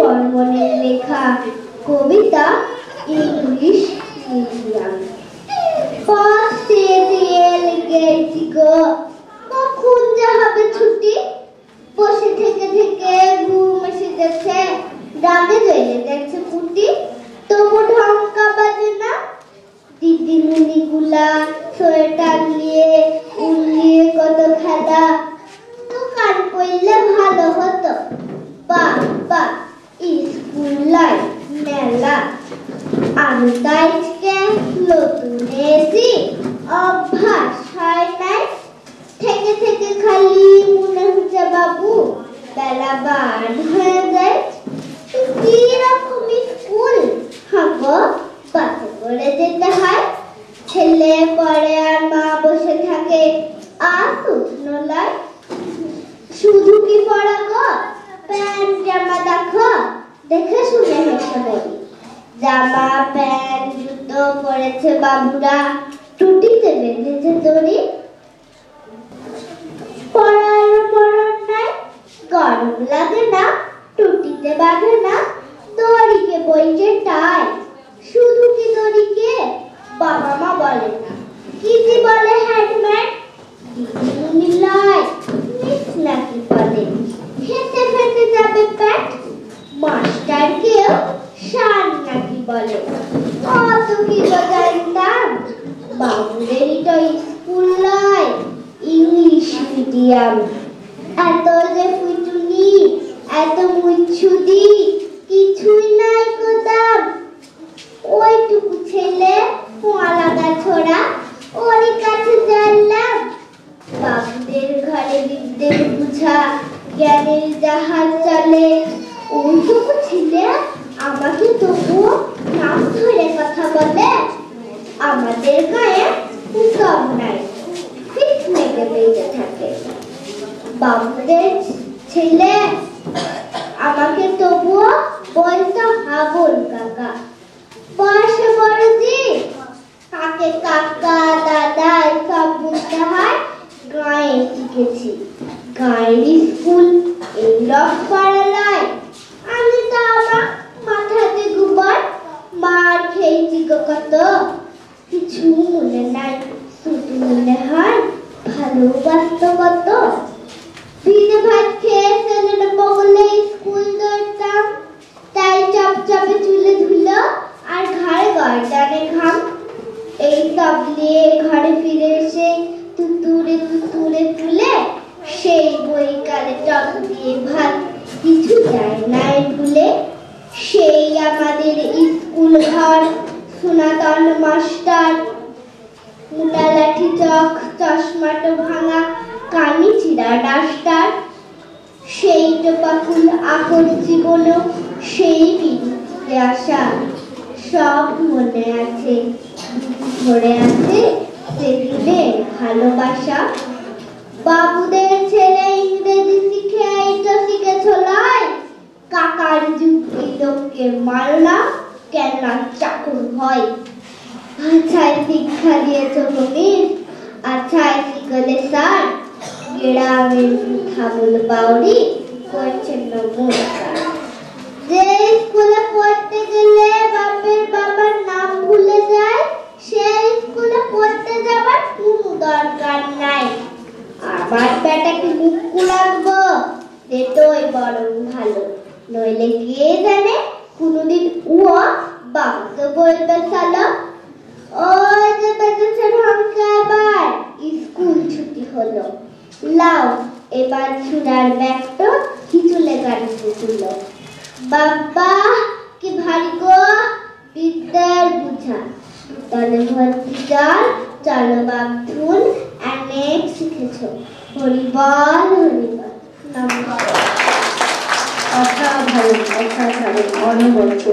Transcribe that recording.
বর্মনের লেখা কবিতা English medium. পথ দিয়ে গেছি গো, কখন যে হবে ছুটি। বসে থেকে থেকে ঘুম এসে যাচ্ছে, রাগে জ্বলে যাচ্ছে ফুটি। তবু ঢঙ্কা বাজে না। দিদিমণি গুলা সোয়েটার নিয়ে উড়িয়ে কত খেলা। দোকান করলে ভালো হতো, বাবা স্কুল লাইফ মেলা। আমি তাইকে নতুন এসি, অভ্যাস হয় নাই। থেকে থেকে খালি মনে হচ্ছে বাবু বেলা বার হয়ে যায়। কি রকম স্কুল, হাগো বাসে করে যেতে হয়। ছেলে পড়ে আর মা বসে থাকে আসুক নলায়। শুধু কি পড়া গো, প্যান্ট জামা দেখো, দেখে শুনে হেসে বলি। জামা প্যান্ট জুতো পরেছে বাবুরা, টুটিতে বেঁধেছে দড়ি। পড়ার মরণ নাই, গরম লাগে না, টুটিতে বাঁধে না। দড়িকে বইকে টাই, শুধু কি দড়িকে বাবা মা বলে না। কি বলে হ্যান্ডম্যান, দিদিমণি লাই মিস নাকি বলে। হেঁটে ফেটে যাবে প্যাট, মাস্টার কেউ শান নাকি বলে। কত কি জানতাম, বাবুদেরই তো স্কুল নয় ইংলিশ মিডিয়াম। এত যে ফুটুনি, এত মুচ্ছুদি, কিছুই নাই কোদাম। ওইটুকু ছেলে পোয়া লাগা ছোড়া, ওরই কাছে জানলাম। বাবুদের ঘরে বিদ্যের বুঝা, জ্ঞানের জাহাজ চলে। ওইটুকু ছেলে আমাকে তবুও নাম ধরে কথা বলে। আমাদের গায়ে সব নাই, ফিট মেঘে বেঁচে থাকে। বাবুদের ছেলে আমাকে তবুও বলতো হাবুল কাকা। বয়সে বড় জি, কাকে কাকা দাদা সব বুঝতে হয়। গায়ে শিখেছি, গায়ের স্কুল এই রক পাড়ালায়। আমি তো আমার মাথাতে গোবর, মার খেয়েছি গো কত। কিছু মনে নাই, শুধু মনে হয় ভালোবাসত কত। ভিজে ভাত খেয়ে ছেলের বগলে স্কুল দৌড়তাম। তাই চপচপে চুলে ধুলো আর ঘাড়ে গয়টানে ঘাম। এই সব নিয়ে ঘরে ফিরে এসে তুতুরে তুতুরে তুলে সেই বই কালে টক দিয়ে ভাত, কিছু যায় নাই ভুলে। সেই আমাদের স্কুল ঘর, সনাতন মাস্টার, মুটা লাঠি চক, চশমাটো ভাঙা, কানি ছিঁড়া ডাস্টার। সেই টোপাকুল আকর জীবন, সেই বিরুদ্ধে আসা সব মনে আছে। ধরে আছে সেদিনে ভালোবাসা। বাবুদের ছেলে ইংরেজি শিখে এই তো শিখেছ লাই। কাকার যুক্তি লোককে মারলা, কেন চাকর হয়। আচ্ছায় শিক্ষা দিয়েছ মনির, আচ্ছায় শিখলে স্যার। গ্রামের থাবুল বাউরি করছেন নমস্কার। যে স্কুলে পড়তে গেলে বাপের বাবার নাম ভুলে যায়, সেই স্কুলে পড়তে যাবার কোনো দরকার নাই। আমার বেটাকে মুখ লাগবো, এটাই বরং ভালো। নইলে কে জানে কোনদিন ও বাবাকে বলবে সালো। ওই যে বেঁচেছে ঢঙ্কা, এবার স্কুল ছুটি হলো। লাও এবার ছুড়ার ব্যাগটা হিচুলে গাড়িতে তুলো। বাবা কি ভারী গো, বিদ্যার বুঝা। তলে ভর্তি জল, চলো বাপধুন অনেক শিখেছ। হরিবল হরিবল। নমস্কার। অসাধারণ অসাধারণ, অনবদ্য।